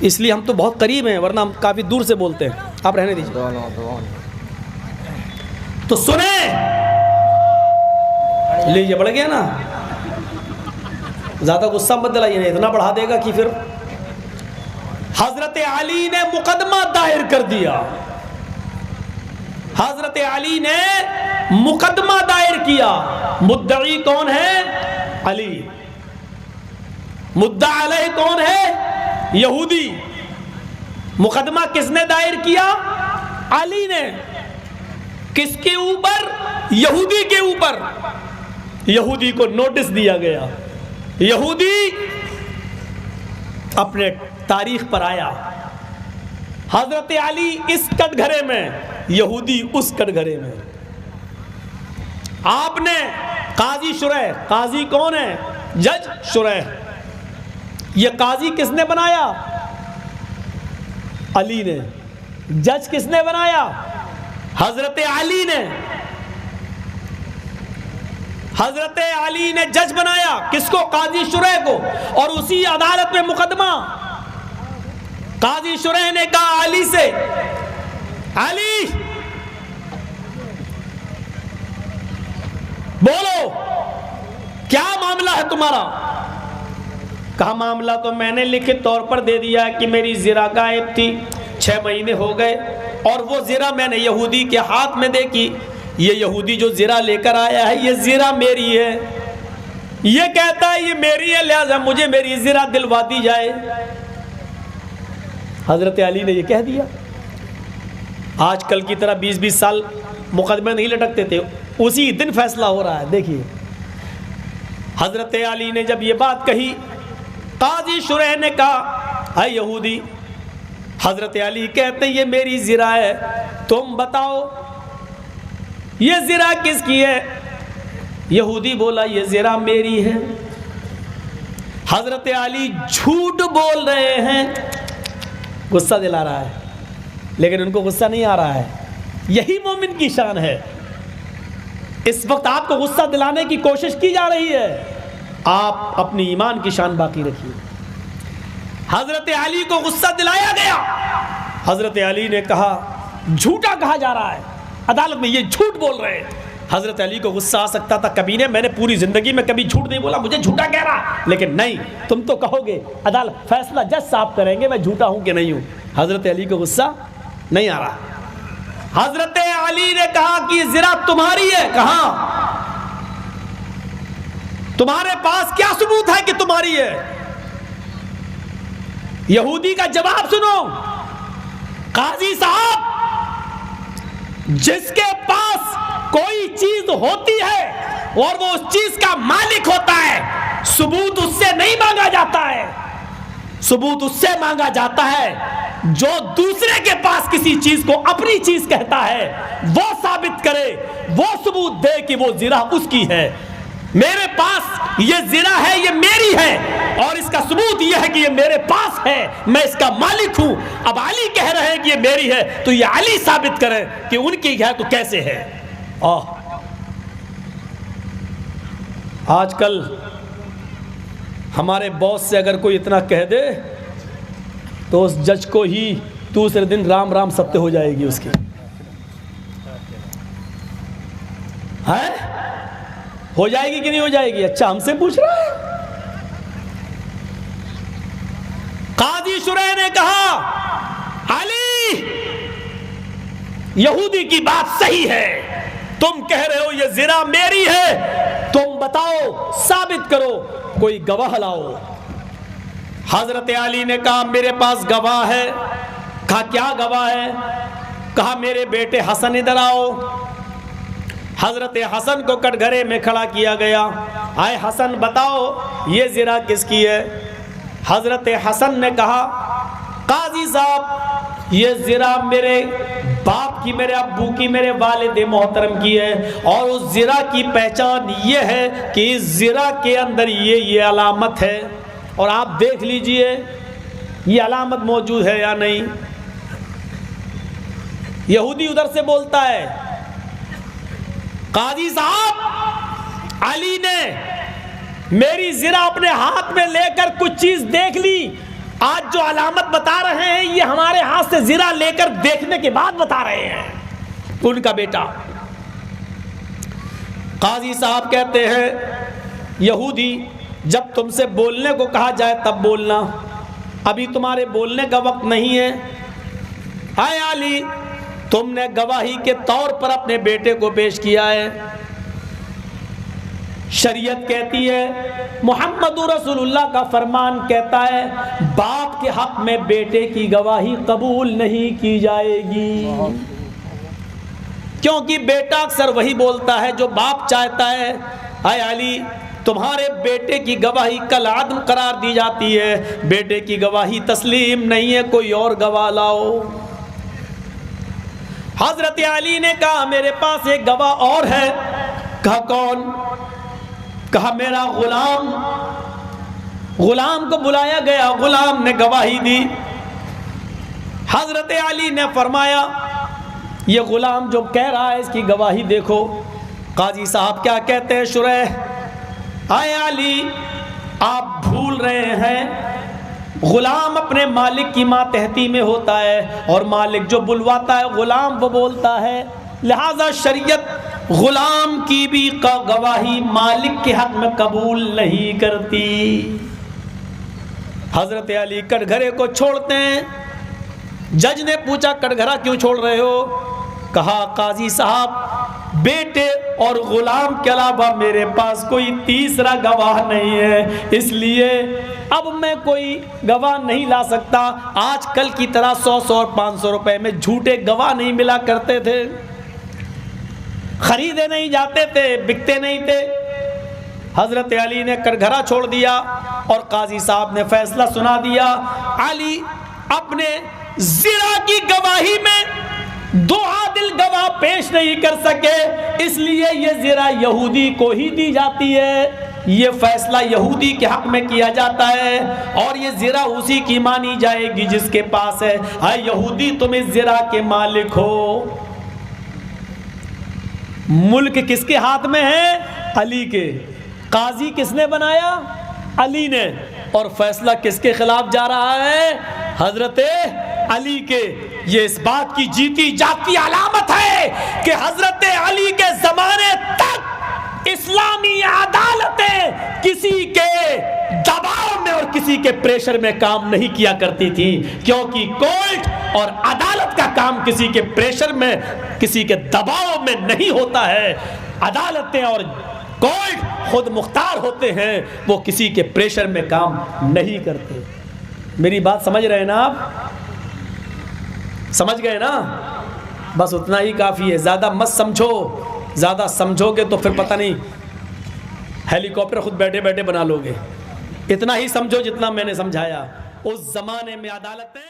اس لیے ہم تو بہت قریب ہیں، ورنہ ہم کافی دور سے بولتے ہیں. آپ رہنے دیجیے. تو سنیں، لیجیے، بڑھ گیا نا، زیادہ غصہ مت دلائیے، نہیں اتنا بڑھا دے گا کہ پھر. حضرت علی نے مقدمہ دائر کر دیا. حضرت علی نے مقدمہ دائر کیا. مدعی کون ہے؟ علی. مدعا علیہ کون ہے؟ یہودی. مقدمہ کس نے دائر کیا؟ علی نے. کس کے اوپر؟ یہودی کے اوپر. یہودی کو نوٹس دیا گیا. یہودی اپنے تاریخ پر آیا. حضرت علی اس کٹ گھرے میں، یہودی اس کٹ گھرے میں. آپ نے قاضی شریح، قاضی کون ہے؟ جج شریح. یہ قاضی کس نے بنایا؟ علی نے. جج کس نے بنایا؟ حضرت علی نے. حضرت علی نے جج بنایا کس کو؟ قاضی شریح کو. اور اسی عدالت میں مقدمہ قاضی شریح نے کہا علی سے، علی بولو کیا معاملہ ہے تمہارا؟ کہا معاملہ تو میں نے لکھت طور پر دے دیا کہ میری زرہ غائب تھی، 6 مہینے ہو گئے، اور وہ زرہ میں نے یہودی کے ہاتھ میں دیکھی. یہ یہودی جو زرہ لے کر آیا ہے یہ زرہ میری ہے، یہ کہتا ہے یہ میری ہے، لہذا مجھے میری زرہ دلوا دی جائے. حضرت علی نے یہ کہہ دیا. آج کل کی طرح 20-20 سال مقدمے نہیں لٹکتے تھے، اسی دن فیصلہ ہو رہا ہے. دیکھیے حضرت علی نے جب یہ بات کہی، قاضی شریح نے کہا اے یہودی، حضرت علی کہتے یہ میری زرہ ہے، تم بتاؤ یہ زرہ کس کی ہے؟ یہودی بولا یہ زرہ میری ہے. حضرت علی جھوٹ بول رہے ہیں. غصہ دلا رہا ہے لیکن ان کو غصہ نہیں آ رہا ہے. یہی مومن کی شان ہے. اس وقت آپ کو غصہ دلانے کی کوشش کی جا رہی ہے، آپ اپنی ایمان کی شان باقی رکھیے. حضرت علی کو غصہ دلایا گیا. حضرت علی نے کہا جھوٹا کہا جا رہا ہے عدالت میں، یہ جھوٹ بول رہے ہیں. حضرت علی کو غصہ آ سکتا تھا، کبھی نے، میں نے پوری زندگی میں کبھی جھوٹ نہیں بولا، مجھے جھوٹا کہہ رہا، لیکن نہیں، تم تو کہو گے عدالت فیصلہ جج صاحب کریں گے میں جھوٹا ہوں کہ نہیں ہوں. حضرت علی کو غصہ نہیں آ رہا. حضرت علی نے کہا کہ زرہ تمہاری ہے. کہاں؟ تمہارے پاس کیا ثبوت ہے کہ تمہاری ہے؟ یہودی کا جواب سنو. قاضی صاحب، جس کے پاس کوئی چیز ہوتی ہے اور وہ اس چیز کا مالک ہوتا ہے، ثبوت اس سے نہیں مانگا جاتا ہے. ثبوت اس سے مانگا جاتا ہے جو دوسرے کے پاس کسی چیز کو اپنی چیز کہتا ہے، وہ ثابت کرے، وہ ثبوت دے کہ وہ زرہ اس کی ہے. میرے پاس یہ زرہ ہے، یہ میری ہے، اور اس کا ثبوت یہ ہے کہ یہ میرے پاس ہے، میں اس کا مالک ہوں. اب علی کہہ رہے ہیں کہ یہ میری ہے، تو یہ علی ثابت کریں کہ ان کی ہے تو کیسے ہے. آج کل ہمارے باس سے اگر کوئی اتنا کہہ دے تو اس جج کو ہی دوسرے دن رام رام سبتے ہو جائے گی اس کی. ہے ہو جائے گی کہ نہیں ہو جائے گی؟ اچھا ہم سے پوچھ رہا ہے. قاضی شریح نے کہا علی، یہودی کی بات صحیح ہے، تم کہہ رہے ہو یہ زرہ میری ہے، تم بتاؤ، ثابت کرو، کوئی گواہ لاؤ. حضرت علی نے کہا میرے پاس گواہ ہے. کہا کیا گواہ ہے؟ کہا میرے بیٹے حسن ادھر آؤ. حضرت حسن کو کٹ گھرے میں کھڑا کیا گیا. آئے حسن بتاؤ یہ زرہ کس کی ہے؟ حضرت حسن نے کہا قاضی صاحب یہ زرہ میرے باپ کی، میرے ابو کی، میرے والد محترم کی ہے، اور اس زرہ کی پہچان یہ ہے کہ اس زرہ کے اندر یہ علامت ہے، اور آپ دیکھ لیجئے یہ علامت موجود ہے یا نہیں. یہودی ادھر سے بولتا ہے قاضی صاحب علی نے میری زرہ اپنے ہاتھ میں لے کر کچھ چیز دیکھ لی، آج جو علامت بتا رہے ہیں یہ ہمارے ہاتھ سے زرہ لے کر دیکھنے کے بعد بتا رہے ہیں. ان کا بیٹا قاضی صاحب کہتے ہیں یہودی جب تم سے بولنے کو کہا جائے تب بولنا, ابھی تمہارے بولنے کا وقت نہیں ہے. اے علی تم نے گواہی کے طور پر اپنے بیٹے کو پیش کیا ہے. شریعت کہتی ہے, محمد رسول اللہ کا فرمان کہتا ہے باپ کے حق میں بیٹے کی گواہی قبول نہیں کی جائے گی, کیونکہ بیٹا اکثر وہی بولتا ہے جو باپ چاہتا ہے. اے علی تمہارے بیٹے کی گواہی کل عدم قرار دی جاتی ہے, بیٹے کی گواہی تسلیم نہیں ہے, کوئی اور گواہ لاؤ. حضرت علی نے کہا میرے پاس ایک گواہ اور ہے. کہا کون؟ کہا میرا غلام. غلام کو بلایا گیا, غلام نے گواہی دی. حضرت علی نے فرمایا یہ غلام جو کہہ رہا ہے اس کی گواہی دیکھو. قاضی صاحب کیا کہتے ہیں شریح, اے علی آپ بھول رہے ہیں غلام اپنے مالک کی ماتحتی میں ہوتا ہے اور مالک جو بلواتا ہے غلام وہ بولتا ہے, لہذا شریعت غلام کی بھی گواہی مالک کے حق میں قبول نہیں کرتی. حضرت علی کٹگھرے کو چھوڑتے ہیں. جج نے پوچھا کٹگھرا کیوں چھوڑ رہے ہو؟ کہا قاضی صاحب بیٹے اور غلام کے علاوہ میرے پاس کوئی تیسرا گواہ نہیں ہے, اس لیے اب میں کوئی گواہ نہیں لا سکتا. آج کل کی طرح 100 اور 500 روپے میں جھوٹے گواہ نہیں ملا کرتے تھے, خریدے نہیں جاتے تھے, بکتے نہیں تھے. حضرت علی نے کٹگھرا چھوڑ دیا اور قاضی صاحب نے فیصلہ سنا دیا. علی اپنے زنا کی گواہی میں 2 عادل گواہ پیش نہیں کر سکے, اس لیے یہ زنا یہودی کو ہی دی جاتی ہے. یہ فیصلہ یہودی کے حق میں کیا جاتا ہے اور یہ زنا اسی کی مانی جائے گی جس کے پاس ہے. اے یہودی تم اس زنا کے مالک ہو. ملک کس کے ہاتھ میں ہے؟ علی کے. قاضی کس نے بنایا؟ علی نے. اور فیصلہ کس کے خلاف جا رہا ہے؟ حضرت علی کے. یہ اس بات کی جیتی جاگتی علامت ہے کہ حضرت علی کے زمانے تک اسلامی عدالتیں کسی کے دباؤ میں اور کسی کے پریشر میں کام نہیں کیا کرتی تھی, کیونکہ کورٹ اور عدالت کا کام کسی کے پریشر میں کسی کے دباؤ میں نہیں ہوتا ہے. عدالتیں اور کورٹ خود مختار ہوتے ہیں, وہ کسی کے پریشر میں کام نہیں کرتے. میری بات سمجھ رہے ہیں نا آپ؟ سمجھ گئے نا؟ بس اتنا ہی کافی ہے, زیادہ مت سمجھو. زیادہ سمجھو گے تو پھر پتہ نہیں ہیلی کاپٹر خود بیٹھے بیٹھے بنا لو گے. اتنا ہی سمجھو جتنا میں نے سمجھایا. اس زمانے میں عدالتیں